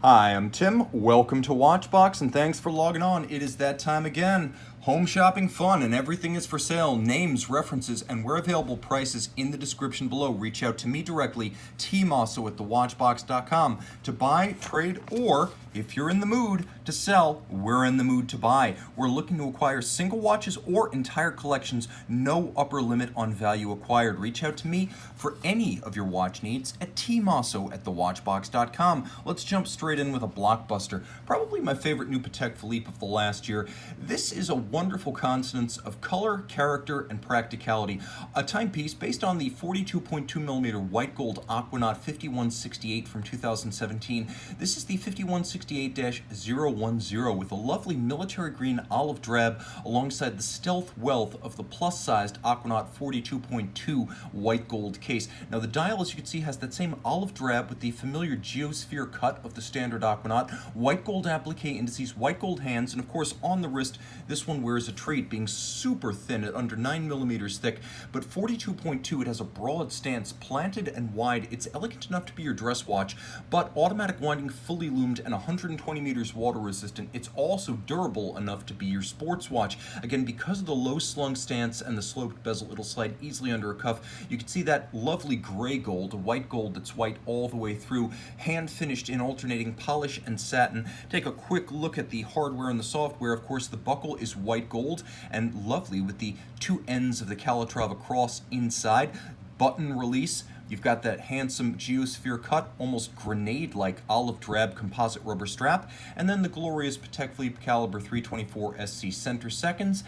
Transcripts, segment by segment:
Hi, I'm Tim. Welcome to Watchbox and thanks for logging on. It is that time again. Home shopping fun and everything is for sale. Names, references, and where available prices in the description below. Reach out to me directly, tmosso at thewatchbox.com to buy, trade, or if you're in the mood to sell, we're in the mood to buy. We're looking to acquire single watches or entire collections. No upper limit on value acquired. Reach out to me for any of your watch needs at tmosso at thewatchbox.com. Let's jump straight in with a blockbuster. Probably my favorite new Patek Philippe of the last year. This is a wonderful consonance of color, character, and practicality. A timepiece based on the 42.2mm white gold Aquanaut 5168 from 2017. This is the 5168-010 with a lovely military green olive drab alongside the stealth wealth of the plus-sized Aquanaut 42.2 white gold case. Now the dial, as you can see, has that same olive drab with the familiar geosphere cut of the standard Aquanaut, white gold applique indices, white gold hands, and of course on the wrist, this one wears a treat, being super thin at under 9mm thick, but 42.2, it has a broad stance, planted and wide. It's elegant enough to be your dress watch, but automatic winding, fully loomed, and 120 meters water resistant. It's also durable enough to be your sports watch. Again, because of the low slung stance and the sloped bezel, it'll slide easily under a cuff. You can see that lovely gray gold, white gold that's white all the way through, hand finished in alternating polish and satin. Take a quick look at the hardware and the software. Of course, the buckle is white gold and lovely with the two ends of the Calatrava cross inside. Button release. You've got that handsome geosphere cut, almost grenade-like olive drab composite rubber strap, and then the glorious Patek Philippe caliber 324 SC center seconds.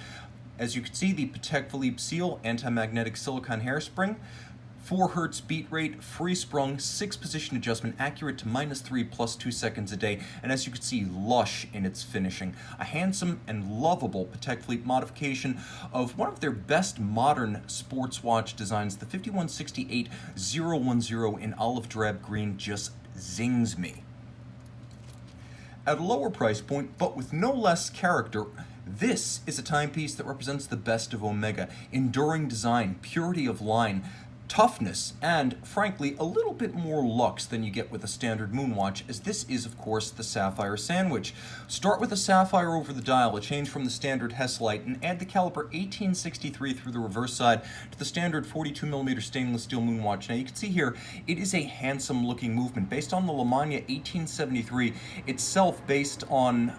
As you can see, the Patek Philippe seal, anti-magnetic silicone hairspring, 4 Hz beat rate, free sprung, 6 position adjustment, accurate to -3 plus 2 seconds a day, and as you can see, lush in its finishing. A handsome and lovable Patek Philippe modification of one of their best modern sports watch designs. The 5168-010 in olive drab green just zings me. At a lower price point, but with no less character, this is a timepiece that represents the best of Omega. Enduring design, purity of line, toughness, and frankly a little bit more luxe than you get with a standard Moonwatch, as this is of course the Sapphire sandwich. Start with a sapphire over the dial, a change from the standard Heslite, and add the caliber 1863 through the reverse side to the standard 42mm stainless steel Moonwatch. Now you can see here, it is a handsome looking movement based on the Lemania 1873, itself based on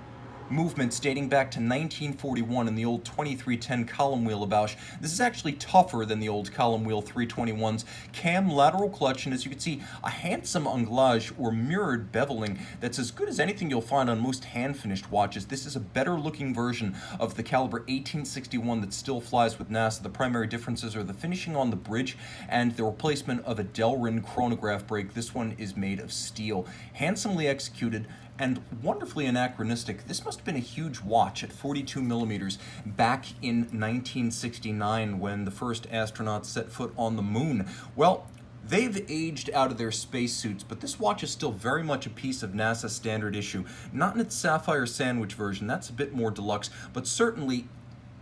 movements dating back to 1941 in the old 2310 column wheel Bausch. This is actually tougher than the old column wheel 321s. Cam lateral clutch, and as you can see, a handsome anglage or mirrored beveling that's as good as anything you'll find on most hand-finished watches. This is a better looking version of the caliber 1861 that still flies with NASA. The primary differences are the finishing on the bridge and the replacement of a Delrin chronograph brake. This one is made of steel. Handsomely executed and wonderfully anachronistic. This must have been a huge watch at 42mm back in 1969 when the first astronauts set foot on the moon. Well, they've aged out of their spacesuits, but this watch is still very much a piece of NASA standard issue. Not in its Sapphire sandwich version, that's a bit more deluxe, but certainly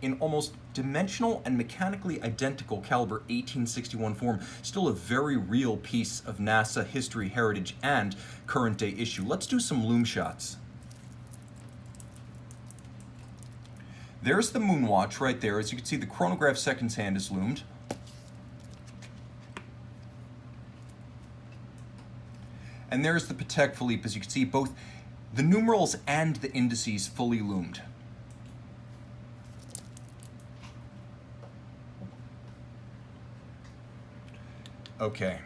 in almost dimensional and mechanically identical caliber 1861 form, still a very real piece of NASA history, heritage, and current day issue. Let's do some loom shots. There's the Moonwatch right there. As you can see, the Chronograph seconds hand is loomed. And there's the Patek Philippe. As you can see, both the numerals and the indices fully loomed. Okay.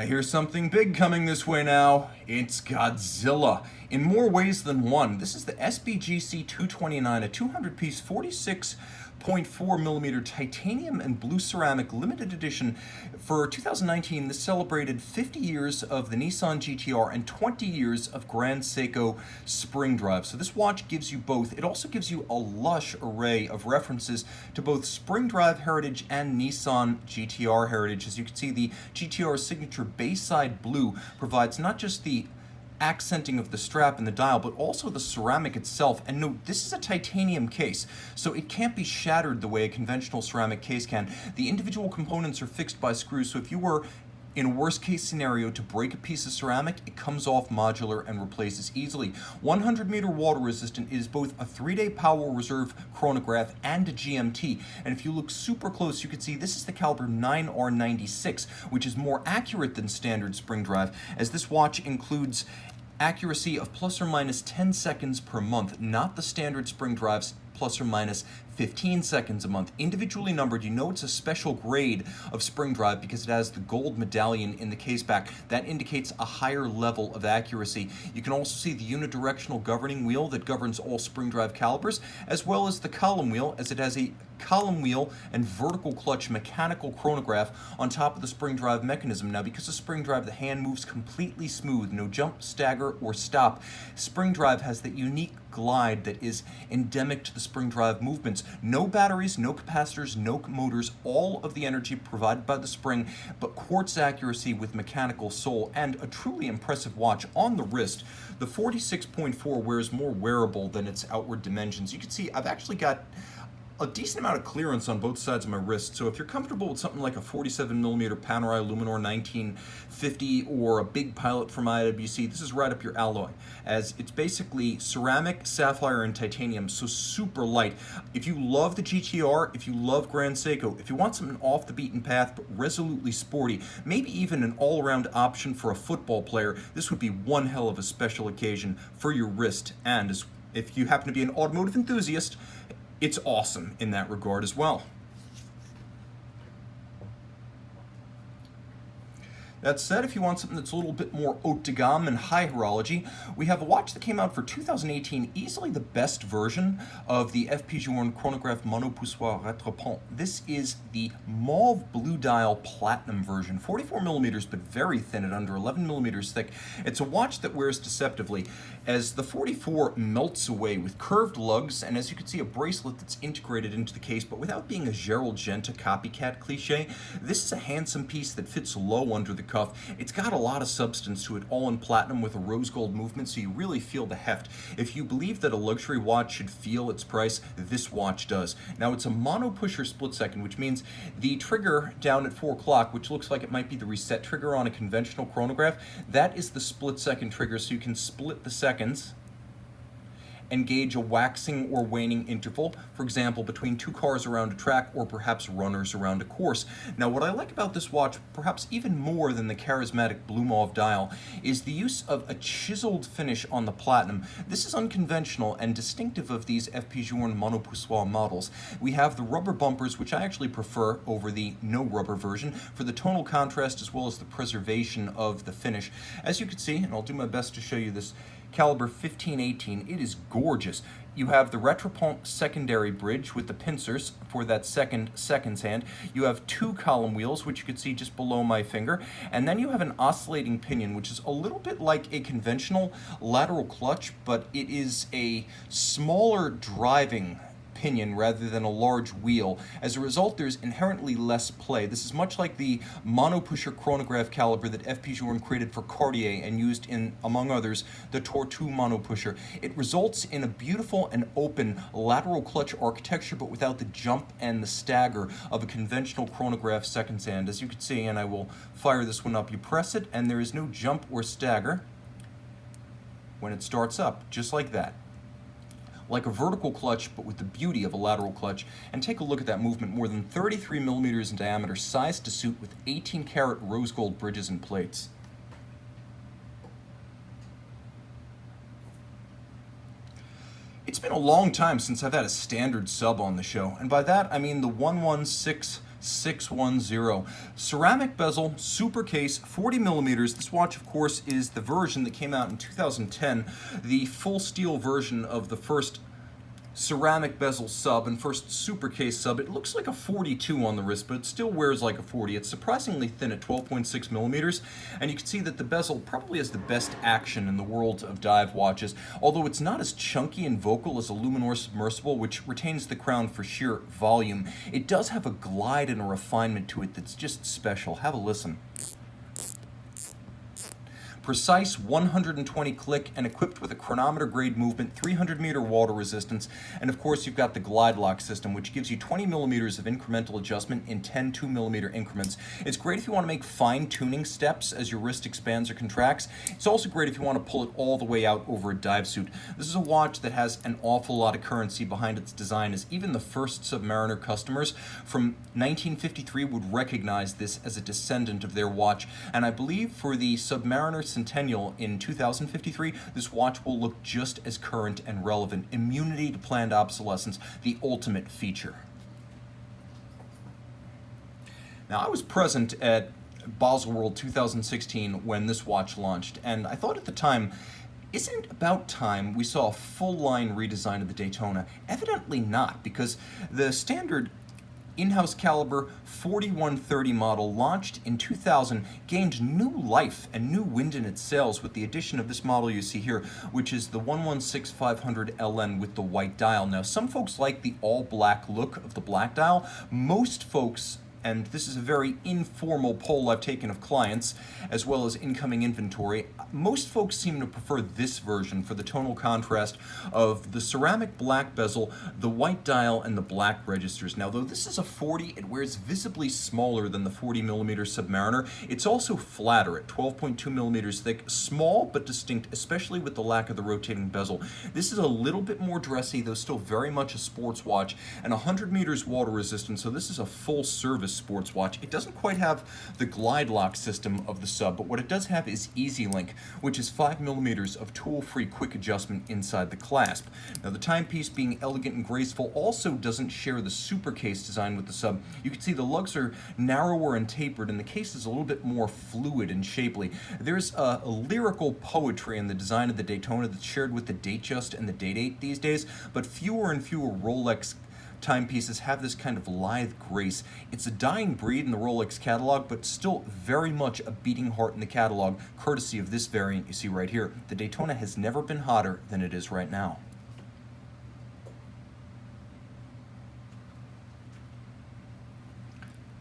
Here's something big coming this way now. It's Godzilla. In more ways than one. This is the SBGC229, a 200-piece 46.4mm titanium and blue ceramic limited edition. For 2019, this celebrated 50 years of the Nissan GTR and 20 years of Grande Seiko spring drive. So this watch gives you both. It also gives you a lush array of references to both spring drive heritage and Nissan GTR heritage. As you can see, the GTR signature Bayside blue provides not just the accenting of the strap and the dial, but also the ceramic itself. And note, this is a titanium case, so it can't be shattered the way a conventional ceramic case can. The individual components are fixed by screws, so if you were In a worst case scenario, to break a piece of ceramic, it comes off modular and replaces easily. 100-meter water resistant is both a 3-day power reserve chronograph and a GMT. And if you look super close, you can see this is the caliber 9R96, which is more accurate than standard spring drive, as this watch includes accuracy of plus or minus 10 seconds per month, not the standard spring drives plus or minus 15 seconds a month. Individually numbered, you know it's a special grade of spring drive because it has the gold medallion in the case back. That indicates a higher level of accuracy. You can also see the unidirectional governing wheel that governs all spring drive calibers, as well as the column wheel, as it has a column wheel and vertical clutch mechanical chronograph on top of the spring drive mechanism. Now, because of spring drive, the hand moves completely smooth, no jump, stagger, or stop. Spring drive has that unique glide that is endemic to the spring drive movements. No batteries, no capacitors, no motors, all of the energy provided by the spring, but quartz accuracy with mechanical sole, and a truly impressive watch on the wrist. The 46.4 wears more wearable than its outward dimensions. You can see I've actually got a decent amount of clearance on both sides of my wrist, so if you're comfortable with something like a 47mm Panerai Luminor 1950 or a big Pilot from IWC, this is right up your alloy, as it's basically ceramic, sapphire, and titanium, so super light. If you love the GTR, if you love Grande Seiko, if you want something off the beaten path but resolutely sporty, maybe even an all-around option for a football player, this would be one hell of a special occasion for your wrist. And if you happen to be an automotive enthusiast, it's awesome in that regard as well. That said, if you want something that's a little bit more haut de gamme and high horology, we have a watch that came out for 2018, easily the best version of the FP Journe Chronographe Monopussoir Rattrapante. This is the mauve blue dial platinum version, 44mm but very thin at under 11mm thick. It's a watch that wears deceptively, as the 44 melts away with curved lugs, and as you can see, a bracelet that's integrated into the case, but without being a Gerald Genta copycat cliche. This is a handsome piece that fits low under the cuff. It's got a lot of substance to it, all in platinum with a rose gold movement, so you really feel the heft. If you believe that a luxury watch should feel its price, this watch does. Now, it's a monopusher split second, which means the trigger down at 4 o'clock, which looks like it might be the reset trigger on a conventional chronograph, that is the split second trigger, so you can split the seconds and gauge a waxing or waning interval, for example, between 2 cars around a track or perhaps runners around a course. Now, what I like about this watch, perhaps even more than the charismatic blue mauve dial, is the use of a chiseled finish on the platinum. This is unconventional and distinctive of these FP Journe Monopussoir models. We have the rubber bumpers, which I actually prefer over the no rubber version, for the tonal contrast as well as the preservation of the finish. As you can see, and I'll do my best to show you this, caliber 1518, it is gorgeous. You have the Rattrapante secondary bridge with the pincers for that seconds hand. You have 2 column wheels, which you can see just below my finger. And then you have an oscillating pinion, which is a little bit like a conventional lateral clutch, but it is a smaller driving pinion rather than a large wheel. As a result, there's inherently less play. This is much like the monopusher chronograph caliber that FP Journe created for Cartier and used in, among others, the Tortue monopusher. It results in a beautiful and open lateral clutch architecture, but without the jump and the stagger of a conventional chronograph seconds hand. As you can see, and I will fire this one up, you press it and there is no jump or stagger when it starts up, just like that. Like a vertical clutch, but with the beauty of a lateral clutch. And take a look at that movement, more than 33mm in diameter, sized to suit with 18-karat rose gold bridges and plates. It's been a long time since I've had a standard sub on the show, and by that I mean the 116610. Ceramic bezel, super case, 40mm. This watch, of course, is the version that came out in 2010, the full steel version of the first ceramic bezel sub and first super case sub. It looks like a 42 on the wrist, but it still wears like a 40. It's surprisingly thin at 12.6mm, and you can see that the bezel probably has the best action in the world of dive watches, although it's not as chunky and vocal as a Luminor submersible, which retains the crown for sheer volume. It does have a glide and a refinement to it that's just special. Have a listen. Precise 120 click and equipped with a chronometer grade movement, 300 meter water resistance, and of course you've got the glide lock system, which gives you 20 millimeters of incremental adjustment in 10 2mm increments. It's great if you want to make fine tuning steps as your wrist expands or contracts. It's also great if you want to pull it all the way out over a dive suit. This is a watch that has an awful lot of currency behind its design, as even the first Submariner customers from 1953 would recognize this as a descendant of their watch, and I believe for the Submariner Centennial in 2053, this watch will look just as current and relevant. Immunity to planned obsolescence, the ultimate feature. Now, I was present at Basel World 2016 when this watch launched, and I thought at the time, isn't it about time we saw a full-line redesign of the Daytona? Evidently not, because the standard in-house caliber 4130 model launched in 2000 gained new life and new wind in its sails with the addition of this model you see here, which is the 116500 LN with the white dial. Now, some folks like the all-black look of the black dial. Most folks, and this is a very informal poll I've taken of clients, as well as incoming inventory, most folks seem to prefer this version for the tonal contrast of the ceramic black bezel, the white dial, and the black registers. Now, though this is a 40, it wears visibly smaller than the 40mm Submariner. It's also flatter at 12.2 millimeters thick, small but distinct, especially with the lack of the rotating bezel. This is a little bit more dressy, though still very much a sports watch, and 100 meters water resistant, so this is a full service sports watch. It doesn't quite have the glide lock system of the Sub, but what it does have is Easy Link, which is 5 millimeters of tool-free quick adjustment inside the clasp. Now, the timepiece, being elegant and graceful, also doesn't share the super case design with the Sub. You can see the lugs are narrower and tapered, and the case is a little bit more fluid and shapely. There's a lyrical poetry in the design of the Daytona that's shared with the Datejust and the Date-8 these days, but fewer and fewer Rolex timepieces have this kind of lithe grace. It's a dying breed in the Rolex catalog, but still very much a beating heart in the catalog, courtesy of this variant you see right here. The Daytona has never been hotter than it is right now.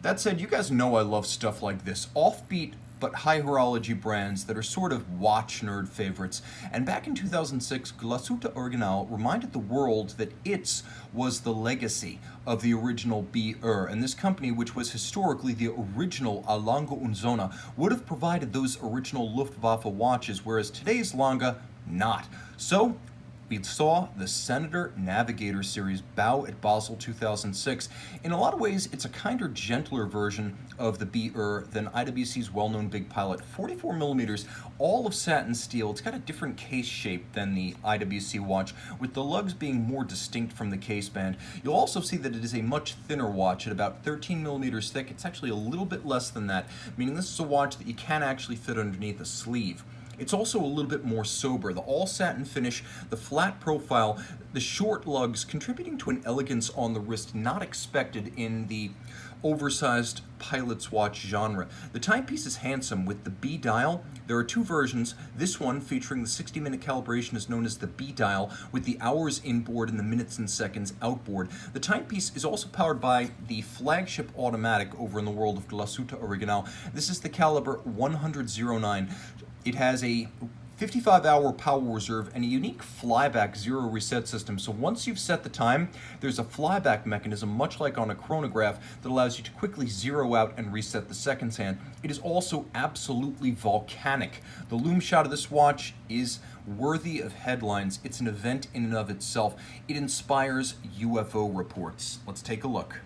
That said, you guys know I love stuff like this. Offbeat but high horology brands that are sort of watch nerd favorites. And back in 2006, Glashutte Original reminded the world that its was the legacy of the original B-uhr, and this company, which was historically the original Lange Sohne, would have provided those original Luftwaffe watches, whereas today's Lange, not. So, we saw the Senator Navigator series bow at Basel 2006. In a lot of ways, it's a kinder, gentler version of the B-uhr than IWC's well-known Big Pilot. 44 millimeters, all of satin steel. It's got a different case shape than the IWC watch, with the lugs being more distinct from the case band. You'll also see that it is a much thinner watch at about 13 millimeters thick. It's actually a little bit less than that, meaning this is a watch that you can actually fit underneath a sleeve. It's also a little bit more sober. The all-satin finish, the flat profile, the short lugs contributing to an elegance on the wrist not expected in the oversized pilot's watch genre. The timepiece is handsome with the B dial. There are two versions. This one, featuring the 60-minute calibration, is known as the B dial, with the hours inboard and the minutes and seconds outboard. The timepiece is also powered by the flagship automatic over in the world of Glashutte Original. This is the caliber 109. It has a 55-hour power reserve and a unique flyback zero reset system. So once you've set the time, there's a flyback mechanism, much like on a chronograph, that allows you to quickly zero out and reset the seconds hand. It is also absolutely volcanic. The loom shot of this watch is worthy of headlines. It's an event in and of itself. It inspires UFO reports. Let's take a look.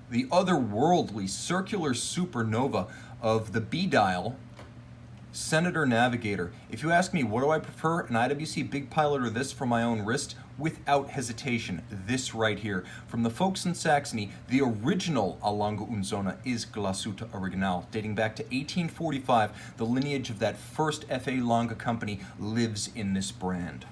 The otherworldly circular supernova of the B-dial Senator Navigator. If you ask me, what do I prefer, an IWC Big Pilot or this for my own wrist? Without hesitation, this right here. From the folks in Saxony, the original Lange Sohne is Glashutte Original. Dating back to 1845, the lineage of that first F.A. Lange company lives in this brand.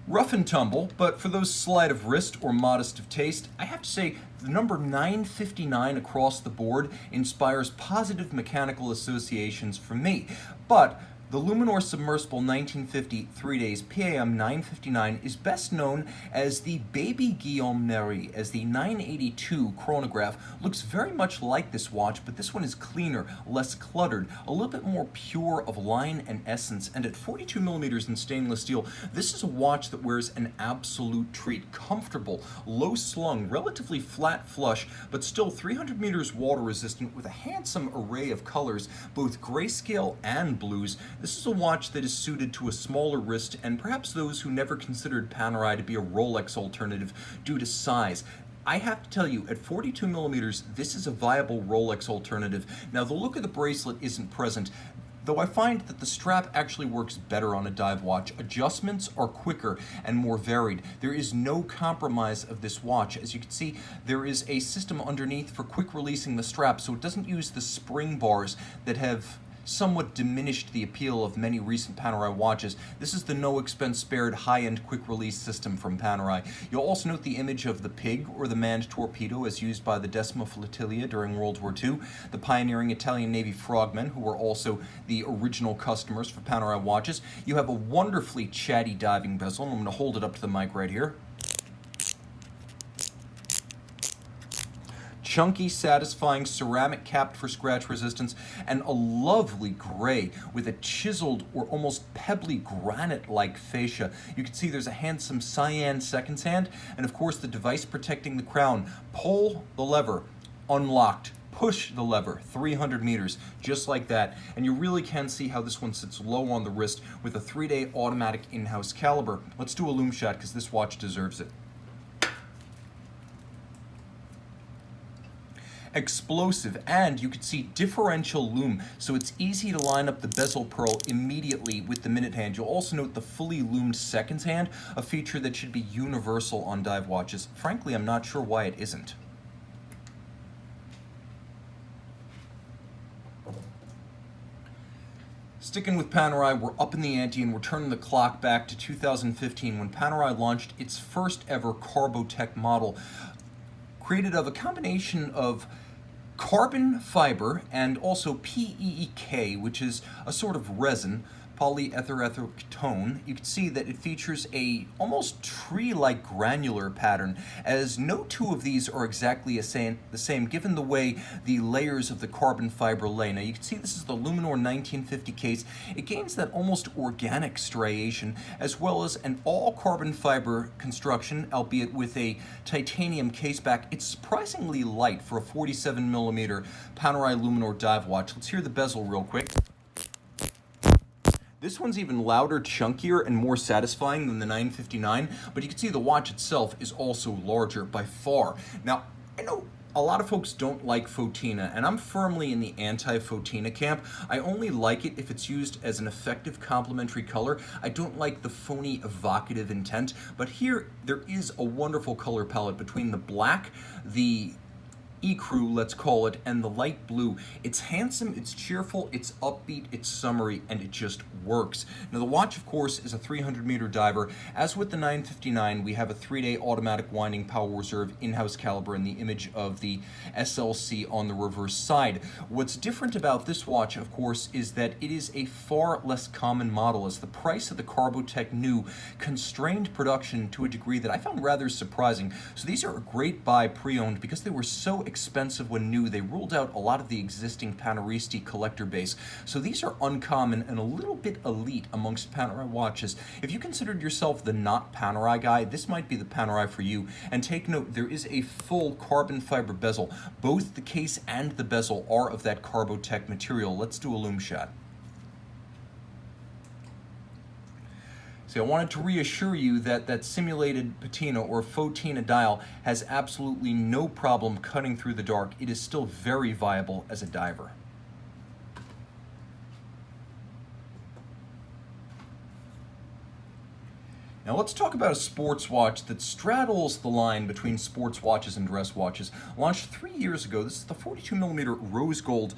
Rough and tumble, but for those slight of wrist or modest of taste, I have to say the number 959 across the board inspires positive mechanical associations for me. But The Luminor Submersible 1950 3 days PAM 959 is best known as the Baby Guillaume Marie, as the 982 Chronograph looks very much like this watch, but this one is cleaner, less cluttered, a little bit more pure of line and essence, and at 42 millimeters in stainless steel, this is a watch that wears an absolute treat. Comfortable, low slung, relatively flat flush, but still 300 meters water resistant with a handsome array of colors, both grayscale and blues. This is a watch that is suited to a smaller wrist and perhaps those who never considered Panerai to be a Rolex alternative due to size. I have to tell you, at 42 millimeters, this is a viable Rolex alternative. Now, the look of the bracelet isn't present, though I find that the strap actually works better on a dive watch. Adjustments are quicker and more varied. There is no compromise of this watch. As you can see, there is a system underneath for quick releasing the strap, so it doesn't use the spring bars that have somewhat diminished the appeal of many recent Panerai watches. This is the no-expense spared high-end quick-release system from Panerai. You'll also note the image of the pig, or the manned torpedo, as used by the Decima Flotilla during World War II, the pioneering Italian Navy frogmen, who were also the original customers for Panerai watches. You have a wonderfully chatty diving bezel, and I'm going to hold it up to the mic right here. Chunky, satisfying ceramic capped for scratch resistance, and a lovely gray with a chiseled or almost pebbly granite-like fascia. You can see there's a handsome cyan seconds hand, and of course the device protecting the crown. Pull the lever, unlocked. Push the lever, 300 meters, just like that. And you really can see how this one sits low on the wrist with a 3-day automatic in-house caliber. Let's do a loom shot because this watch deserves it. Explosive, and you can see differential loom, so it's easy to line up the bezel pearl immediately with the minute hand. You'll also note the fully loomed seconds hand, a feature that should be universal on dive watches. Frankly, I'm not sure why it isn't. Sticking with Panerai, we're up in the ante and we're turning the clock back to 2015 when Panerai launched its first ever Carbotech model, created of a combination of carbon fiber and also PEEK, which is a sort of resin, polyetherketone. You can see that it features a almost tree-like granular pattern, as no two of these are exactly the same given the way the layers of the carbon fiber lay. Now you can see this is the Luminor 1950 case. It gains that almost organic striation, as well as an all carbon fiber construction, albeit with a titanium caseback. It's surprisingly light for a 47 millimeter Panerai Luminor dive watch. Let's hear the bezel real quick. This one's even louder, chunkier, and more satisfying than the 959, but you can see the watch itself is also larger by far. Now, I know a lot of folks don't like Fotina, and I'm firmly in the anti-Fotina camp. I only like it if it's used as an effective complementary color. I don't like the phony, evocative intent, but here there is a wonderful color palette between the black, the ecru, let's call it, and the light blue. It's handsome, it's cheerful, it's upbeat, it's summery, and it just works. Now the watch, of course, is a 300 meter diver. As with the 959, we have a 3-day automatic winding power reserve in-house caliber in the image of the SLC on the reverse side. What's different about this watch, of course, is that it is a far less common model, as the price of the Carbotech new constrained production to a degree that I found rather surprising. So these are a great buy pre-owned because they were so expensive when new. They ruled out a lot of the existing Paneristi collector base. So these are uncommon and a little bit elite amongst Panerai watches. If you considered yourself the not Panerai guy, this might be the Panerai for you. And take note, there is a full carbon fiber bezel. Both the case and the bezel are of that Carbotech material. Let's do a loom shot. See, I wanted to reassure you that that simulated patina or Fotina dial has absolutely no problem cutting through the dark. It is still very viable as a diver. Now let's talk about a sports watch that straddles the line between sports watches and dress watches. Launched 3 years ago, this is the 42 millimeter rose gold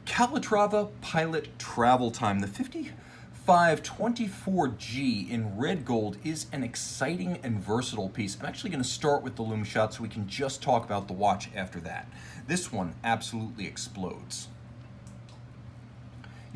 Calatrava Pilot Travel Time. The 5524G in red gold is an exciting and versatile piece. I'm actually going to start with the loom shot so we can just talk about the watch after that. This one absolutely explodes.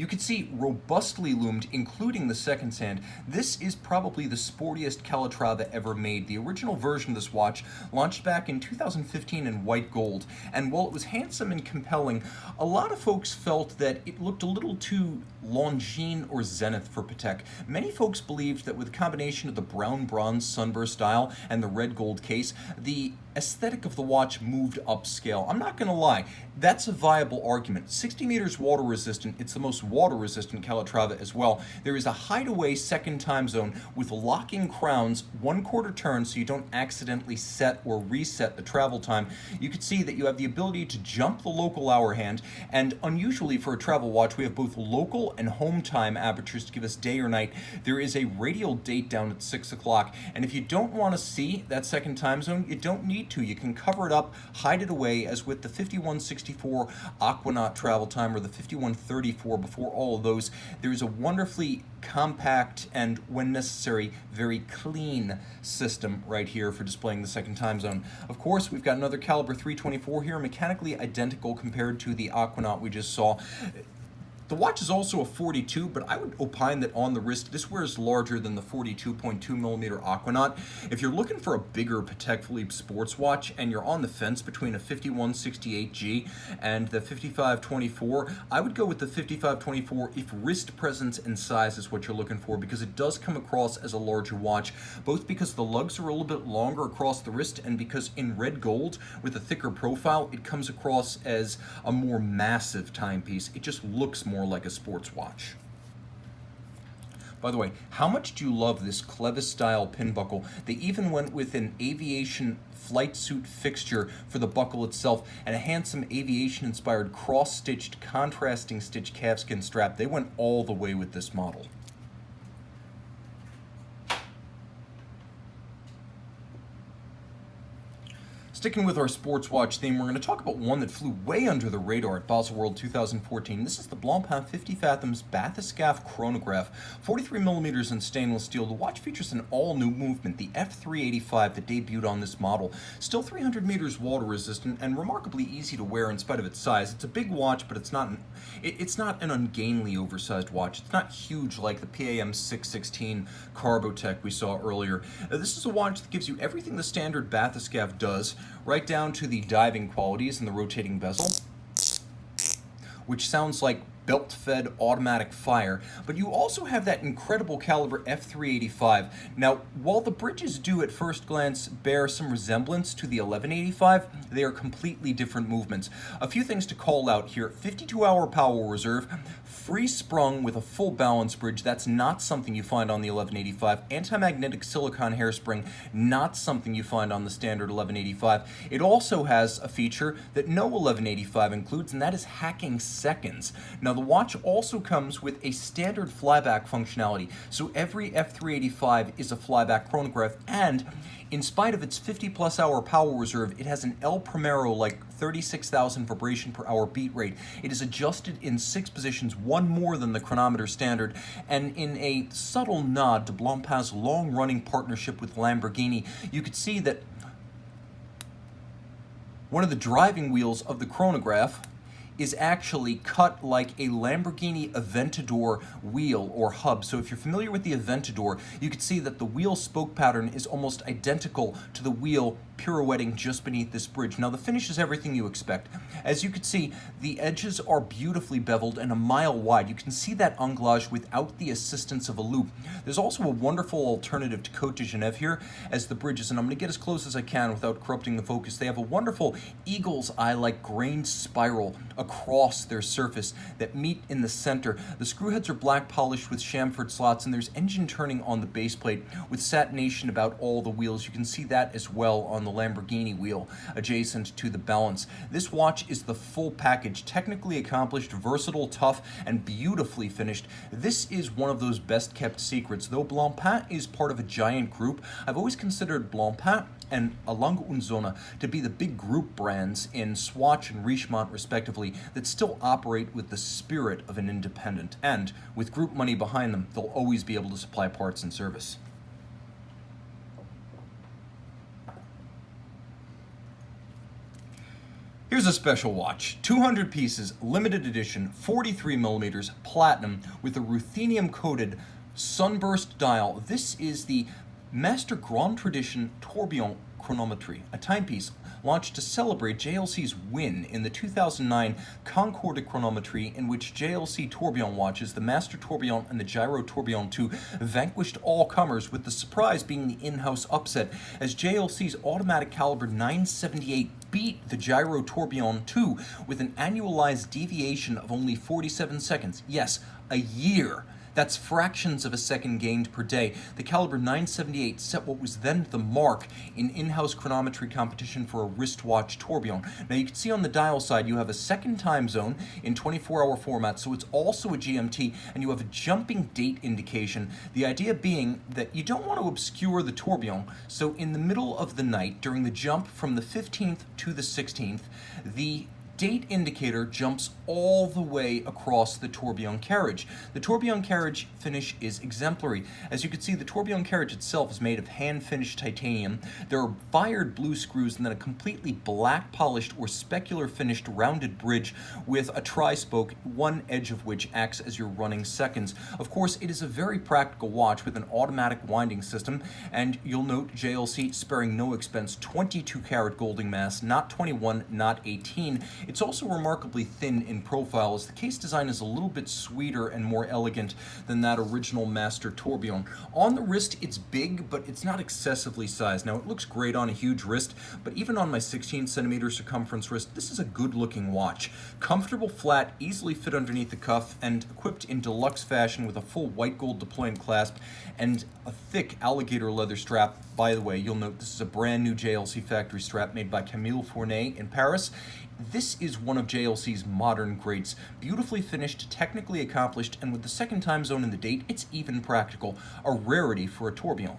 You can see robustly loomed, including the seconds hand. This is probably the sportiest Calatrava ever made. The original version of this watch launched back in 2015 in white gold, and while it was handsome and compelling, a lot of folks felt that it looked a little too Longines or Zenith for Patek. Many folks believed that with a combination of the brown bronze sunburst dial and the red gold case, the aesthetic of the watch moved upscale. I'm not going to lie, that's a viable argument. 60 meters water resistant, it's the most water resistant Calatrava as well. There is a hideaway second time zone with locking crowns, 1/4 turn, so you don't accidentally set or reset the travel time. You can see that you have the ability to jump the local hour hand, and unusually for a travel watch, we have both local and home time apertures to give us day or night. There is a radial date down at 6 o'clock, and if you don't want to see that second time zone, you don't need to. You can cover it up, hide it away, as with the 5164 Aquanaut travel time or the 5134. Before all of those, there is a wonderfully compact and, when necessary, very clean system right here for displaying the second time zone. Of course, we've got another caliber 324 here, mechanically identical compared to the Aquanaut we just saw. The watch is also a 42, but I would opine that on the wrist, this wears larger than the 42.2 millimeter Aquanaut. If you're looking for a bigger Patek Philippe sports watch and you're on the fence between a 5168G and the 5524, I would go with the 5524 if wrist presence and size is what you're looking for, because it does come across as a larger watch, both because the lugs are a little bit longer across the wrist and because in red gold with a thicker profile, it comes across as a more massive timepiece. It just looks more like a sports watch. By the way, how much do you love this Clevis style pin buckle? They even went with an aviation flight suit fixture for the buckle itself and a handsome aviation inspired cross-stitched contrasting stitch calfskin strap. They went all the way with this model. Sticking with our sports watch theme, we're going to talk about one that flew way under the radar at Baselworld 2014. This is the Blancpain 50 Fathoms Bathyscaphe Chronograph, 43 millimeters in stainless steel. The watch features an all-new movement, the F385 that debuted on this model. Still 300 meters water resistant and remarkably easy to wear in spite of its size. It's a big watch, but it's not an ungainly oversized watch. It's not huge like the PAM 616 Carbotech we saw earlier. This is a watch that gives you everything the standard Bathyscaphe does, right down to the diving qualities and the rotating bezel, which sounds like belt-fed automatic fire, but you also have that incredible caliber F385. Now, while the bridges do at first glance bear some resemblance to the 1185, they are completely different movements. A few things to call out here: 52-hour power reserve, free sprung with a full balance bridge. That's not something you find on the 1185. Anti-magnetic silicone hairspring, not something you find on the standard 1185. It also has a feature that no 1185 includes, and that is hacking seconds. Now, the watch also comes with a standard flyback functionality, so every F385 is a flyback chronograph, and in spite of its 50-plus hour power reserve, it has an El Primero like 36,000 vibration per hour beat rate. It is adjusted in 6 positions, one more than the chronometer standard, and in a subtle nod to Blancpain's long-running partnership with Lamborghini, you could see that one of the driving wheels of the chronograph is actually cut like a Lamborghini Aventador wheel or hub. So if you're familiar with the Aventador, you can see that the wheel spoke pattern is almost identical to the wheel pirouetting just beneath this bridge. Now, the finish is everything you expect. As you can see, the edges are beautifully beveled and a mile wide. You can see that anglage without the assistance of a loop. There's also a wonderful alternative to Côte de Genève here as the bridges, and I'm going to get as close as I can without corrupting the focus. They have a wonderful eagle's eye-like grained spiral across their surface that meet in the center. The screw heads are black polished with chamfered slots, and there's engine turning on the base plate with satination about all the wheels. You can see that as well on the Lamborghini wheel adjacent to the balance. This watch is the full package, technically accomplished, versatile, tough, and beautifully finished. This is one of those best kept secrets. Though Blancpain is part of a giant group, I've always considered Blancpain and Lange Sohne to be the big group brands in Swatch and Richemont respectively that still operate with the spirit of an independent, and with group money behind them, they'll always be able to supply parts and service. Here's a special watch, 200 pieces, limited edition, 43 millimeters, platinum, with a ruthenium-coated sunburst dial. This is the Master Grande Tradition Tourbillon chronometry, a timepiece launched to celebrate JLC's win in the 2009 Concours de Chronometrie, in which JLC Tourbillon watches, the Master Tourbillon and the Gyro Tourbillon 2, vanquished all comers, with the surprise being the in-house upset, as JLC's automatic caliber 978 beat the Gyro Tourbillon 2 with an annualized deviation of only 47 seconds. Yes, a year. That's fractions of a second gained per day. The caliber 978 set what was then the mark in in-house chronometry competition for a wristwatch tourbillon. Now you can see on the dial side you have a second time zone in 24-hour format, so it's also a GMT, and you have a jumping date indication. The idea being that you don't want to obscure the tourbillon, so in the middle of the night, during the jump from the 15th to the 16th, the date indicator jumps all the way across the tourbillon carriage. The tourbillon carriage finish is exemplary. As you can see, the tourbillon carriage itself is made of hand-finished titanium. There are fired blue screws and then a completely black polished or specular finished rounded bridge with a tri-spoke, one edge of which acts as your running seconds. Of course, it is a very practical watch with an automatic winding system, and you'll note JLC sparing no expense, 22 karat golding mass, not 21, not 18. It's also remarkably thin in profile, as the case design is a little bit sweeter and more elegant than that original Master Tourbillon. On the wrist, it's big, but it's not excessively sized. Now, it looks great on a huge wrist, but even on my 16 centimeter circumference wrist, this is a good-looking watch. Comfortable, flat, easily fit underneath the cuff, and equipped in deluxe fashion with a full white gold deployant clasp and a thick alligator leather strap. By the way, you'll note this is a brand new JLC factory strap made by Camille Fournet in Paris. This is one of JLC's modern greats. Beautifully finished, technically accomplished, and with the second time zone in the date, it's even practical. A rarity for a tourbillon.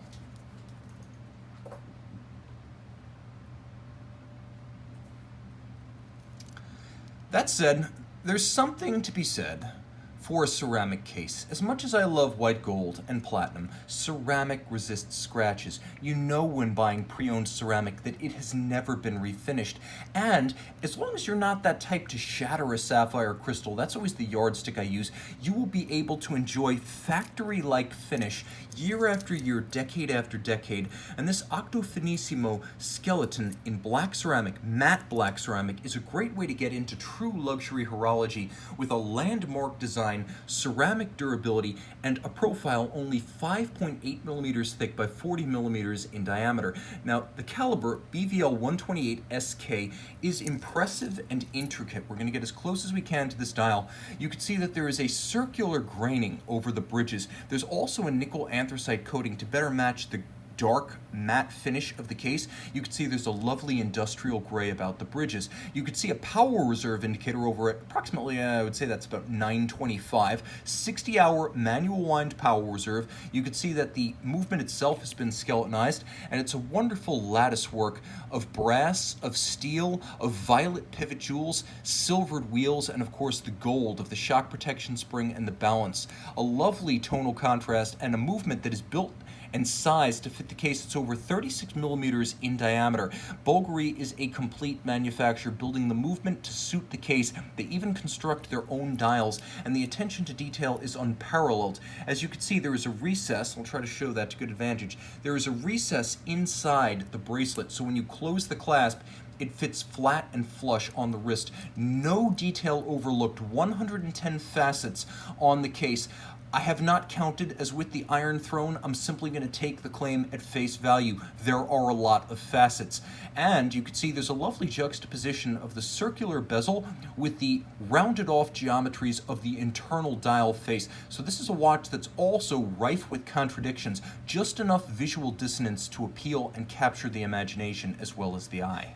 That said, there's something to be said for a ceramic case. As much as I love white gold and platinum, ceramic resists scratches. You know when buying pre-owned ceramic that it has never been refinished. And as long as you're not that type to shatter a sapphire crystal, that's always the yardstick I use, you will be able to enjoy factory-like finish year after year, decade after decade. And this Octo Finissimo skeleton in black ceramic, matte black ceramic, is a great way to get into true luxury horology with a landmark design, ceramic durability, and a profile only 5.8 millimeters thick by 40 millimeters in diameter. Now, the caliber BVL 128SK is impressive and intricate. We're going to get as close as we can to this dial. You can see that there is a circular graining over the bridges. There's also a nickel anthracite coating to better match the dark matte finish of the case. You can see there's a lovely industrial gray about the bridges. You can see a power reserve indicator over at approximately, I would say that's about 925, 60-hour manual wind power reserve. You can see that the movement itself has been skeletonized, and it's a wonderful lattice work of brass, of steel, of violet pivot jewels, silvered wheels, and of course the gold of the shock protection spring and the balance. A lovely tonal contrast and a movement that is built and size to fit the case. It's over 36 millimeters in diameter. Bulgari is a complete manufacturer, building the movement to suit the case. They even construct their own dials, and the attention to detail is unparalleled. As you can see, there is a recess. I'll try to show that to good advantage. There is a recess inside the bracelet, so when you close the clasp, it fits flat and flush on the wrist. No detail overlooked. 110 facets on the case. I have not counted, as with the Iron Throne. I'm simply going to take the claim at face value. There are a lot of facets. And you can see there's a lovely juxtaposition of the circular bezel with the rounded off geometries of the internal dial face. So this is a watch that's also rife with contradictions, just enough visual dissonance to appeal and capture the imagination as well as the eye.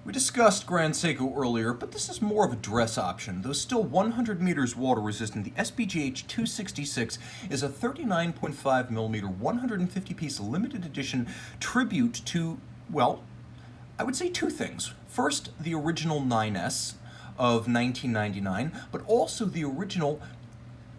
We discussed Grand Seiko earlier, but this is more of a dress option. Though still 100 meters water resistant, the SBGH266 is a 39.5 millimeter, 150 piece limited edition tribute to, well, I would say two things. First, the original 9S of 1999, but also the original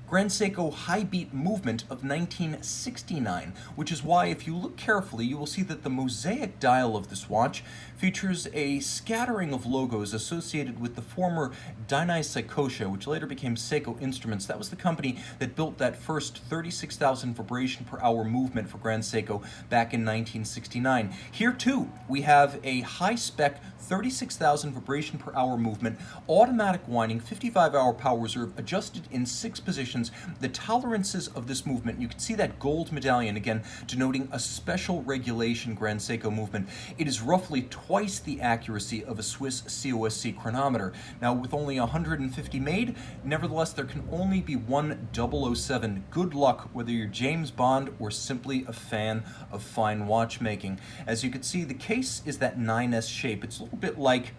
Grand Seiko high beat movement of 1969, which is why if you look carefully you will see that the mosaic dial of this watch features a scattering of logos associated with the former Dainai Seikosha, which later became Seiko Instruments. That was the company that built that first 36,000 vibration per hour movement for Grand Seiko back in 1969. Here too we have a high spec 36,000 vibration per hour movement, automatic winding, 55-hour power reserve, adjusted in 6 positions. The tolerances of this movement, you can see that gold medallion again denoting a special regulation Grand Seiko movement. It is roughly twice the accuracy of a Swiss COSC chronometer. Now with only 150 made, nevertheless there can only be one 007. Good luck whether you're James Bond or simply a fan of fine watchmaking. As you can see, the case is that 9S shape. It's a little bit like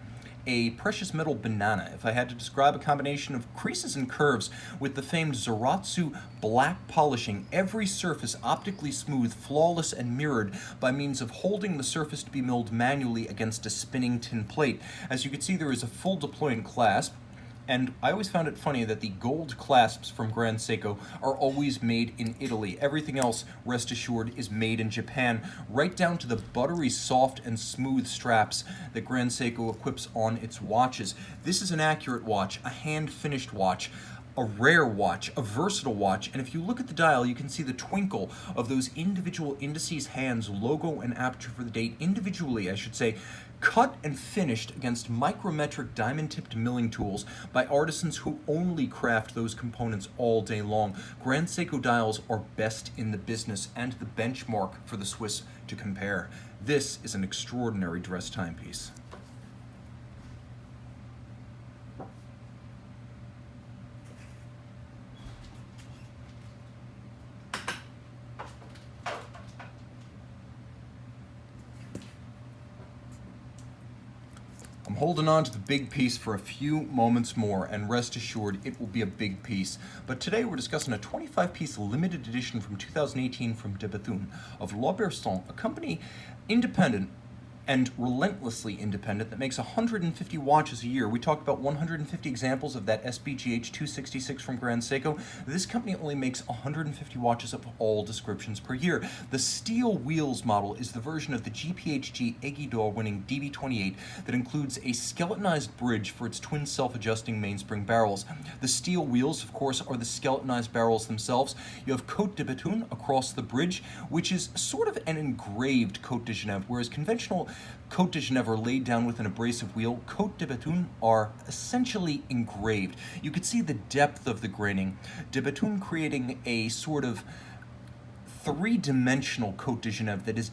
a precious metal banana. If I had to describe a combination of creases and curves with the famed Zaratsu black polishing, every surface optically smooth, flawless, and mirrored by means of holding the surface to be milled manually against a spinning tin plate. As you can see, there is a full deploying clasp. And I always found it funny that the gold clasps from Grand Seiko are always made in Italy. Everything else, rest assured, is made in Japan, right down to the buttery soft and smooth straps that Grand Seiko equips on its watches. This is an accurate watch, a hand-finished watch, a rare watch, a versatile watch, and if you look at the dial, you can see the twinkle of those individual indices, hands, logo, and aperture for the date, individually, I should say, cut and finished against micrometric diamond-tipped milling tools by artisans who only craft those components all day long. Grand Seiko dials are best in the business and the benchmark for the Swiss to compare. This is an extraordinary dress timepiece. I'm holding on to the big piece for a few moments more, and rest assured it will be a big piece. But today we're discussing a 25-piece limited edition from 2018 from Bethune of L'Auberson, a company independent and relentlessly independent that makes 150 watches a year. We talked about 150 examples of that SBGH266 from Grand Seiko. This company only makes 150 watches of all descriptions per year. The steel wheels model is the version of the GPHG Aiguille d'Or winning DB28 that includes a skeletonized bridge for its twin self-adjusting mainspring barrels. The steel wheels, of course, are the skeletonized barrels themselves. You have Côte de Bethune across the bridge, which is sort of an engraved Côte de Genève, whereas conventional Côte de Genève are laid down with an abrasive wheel. Côte de Bethune are essentially engraved. You could see the depth of the graining. De Bethune creating a sort of three-dimensional Côte de Genève that is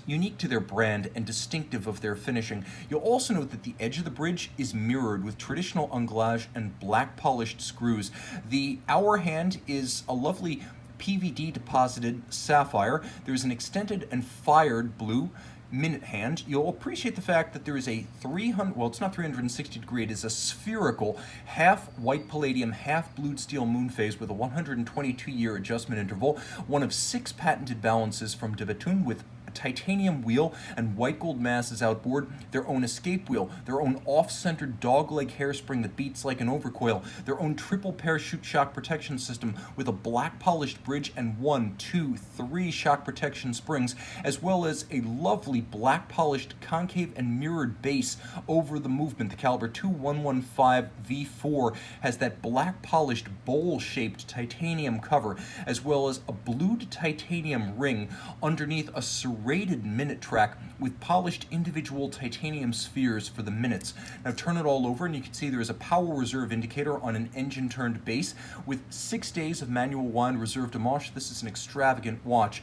unique to their brand and distinctive of their finishing. You'll also note that the edge of the bridge is mirrored with traditional anglage and black polished screws. The hour hand is a lovely PVD deposited sapphire. There's an extended and fired blue minute hand. You'll appreciate the fact that there is a 300, well, it's not 360 degree, it is a spherical half white palladium, half blued steel moon phase with a 122-year adjustment interval, one of 6 patented balances from De Bethune with a titanium wheel and white gold masses outboard, their own escape wheel, their own off-centered dog-leg hairspring that beats like an overcoil, their own triple parachute shock protection system with a black polished bridge and 1, 2, 3 shock protection springs, as well as a lovely black polished concave and mirrored base over the movement. The caliber 2115 V4 has that black polished bowl-shaped titanium cover, as well as a blued titanium ring underneath a serrated minute track with polished individual titanium spheres for the minutes. Now turn it all over and you can see there is a power reserve indicator on an engine turned base with 6 days of manual wind reserve de manche. This is an extravagant watch,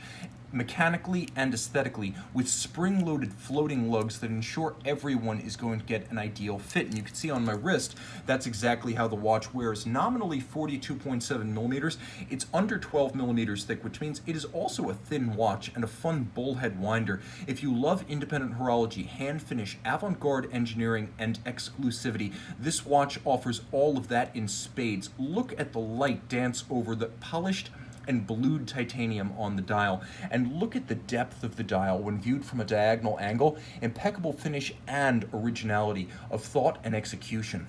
mechanically and aesthetically, with spring-loaded floating lugs that ensure everyone is going to get an ideal fit. And you can see on my wrist, that's exactly how the watch wears. Nominally 42.7 millimeters. It's under 12 millimeters thick, which means it is also a thin watch and a fun bullhead winder. If you love independent horology, hand finish, avant-garde engineering, and exclusivity, this watch offers all of that in spades. Look at the light dance over the polished and blued titanium on the dial, and look at the depth of the dial when viewed from a diagonal angle. Impeccable finish and originality of thought and execution.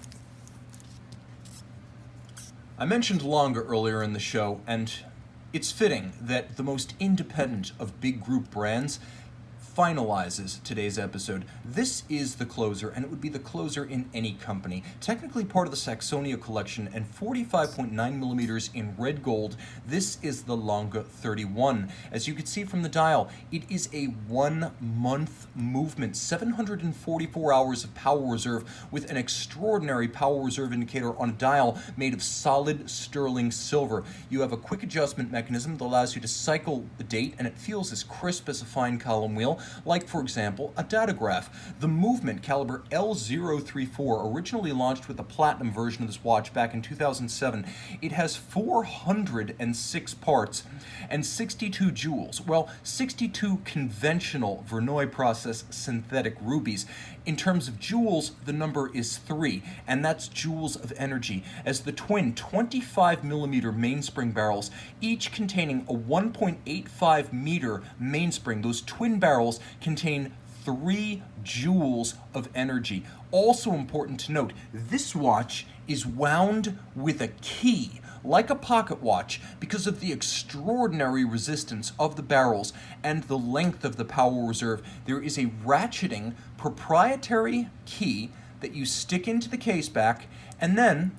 I mentioned Lange earlier in the show, and it's fitting that the most independent of big group brands finalizes today's episode. This is the closer, and it would be the closer in any company. Technically part of the Saxonia collection, and 45.9 millimeters in red gold. This is the Lange 31. As you can see from the dial, it is a 1 month movement, 744 hours of power reserve, with an extraordinary power reserve indicator on a dial made of solid sterling silver. You have a quick adjustment mechanism that allows you to cycle the date, and it feels as crisp as a fine column wheel, like, for example, a datograph. The movement, caliber L034, originally launched with the platinum version of this watch back in 2007. It has 406 parts and 62 jewels. Well, 62 conventional Verneuil process synthetic rubies. In terms of jewels, the number is 3, and that's joules of energy, as the twin 25 millimeter mainspring barrels, each containing a 1.85 meter mainspring. Those twin barrels contain 3 joules of energy. Also important to note, this watch is wound with a key, like a pocket watch, because of the extraordinary resistance of the barrels and the length of the power reserve. There is a ratcheting proprietary key that you stick into the case back, and then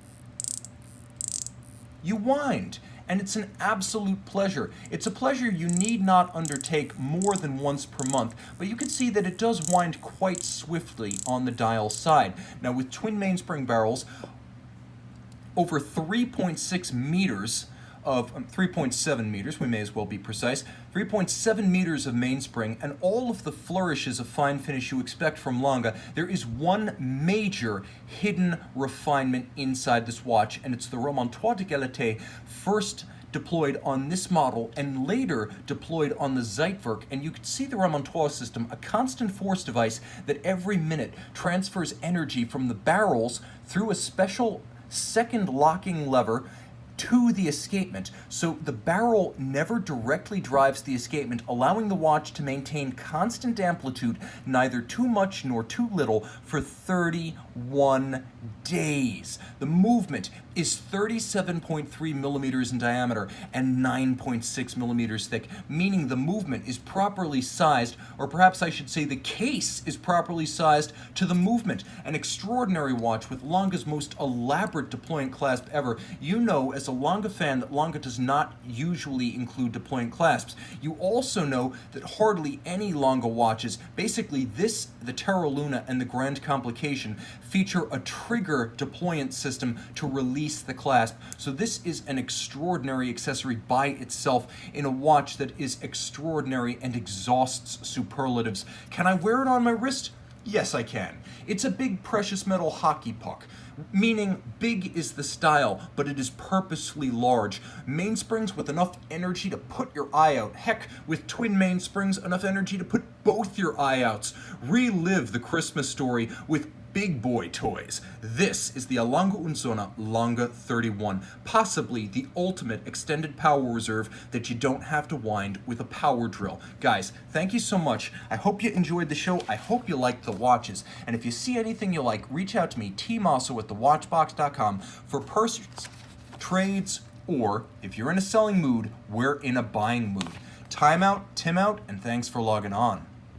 you wind. And it's an absolute pleasure. It's a pleasure you need not undertake more than once per month, but you can see that it does wind quite swiftly on the dial side. Now, with twin mainspring barrels, over 3.6 meters of 3.7 meters, we may as well be precise, 3.7 meters of mainspring, and all of the flourishes of fine finish you expect from Lange. There is one major hidden refinement inside this watch, and it's the remontoir d'égalité, first deployed on this model and later deployed on the Zeitwerk. And you can see the remontoir system, a constant force device that every minute transfers energy from the barrels through a special second locking lever to the escapement. So the barrel never directly drives the escapement, allowing the watch to maintain constant amplitude, neither too much nor too little, for 31 days. The movement is 37.3 millimeters in diameter and 9.6 millimeters thick, meaning the movement is properly sized, or perhaps I should say the case is properly sized to the movement. An extraordinary watch with Lange's most elaborate deployant clasp ever. You know, as a Lange fan, that Lange does not usually include deployant clasps. You also know that hardly any Lange watches, basically this, the Terra Luna, and the Grande Complication, feature a trigger deployant system to release the clasp. So this is an extraordinary accessory by itself in a watch that is extraordinary and exhausts superlatives. Can I wear it on my wrist? Yes, I can. It's a big precious metal hockey puck, meaning big is the style, but it is purposefully large. Mainsprings with enough energy to put your eye out. Heck, with twin mainsprings, enough energy to put both your eye outs. Relive the Christmas story with big boy toys. This is the Lange Sohne Lange 31, possibly the ultimate extended power reserve that you don't have to wind with a power drill. Guys, thank you so much. I hope you enjoyed the show. I hope you liked the watches. And if you see anything you like, reach out to me, tmosso at thewatchbox.com, for purchases, trades, or if you're in a selling mood, we're in a buying mood. Time out, Tim out, and thanks for logging on.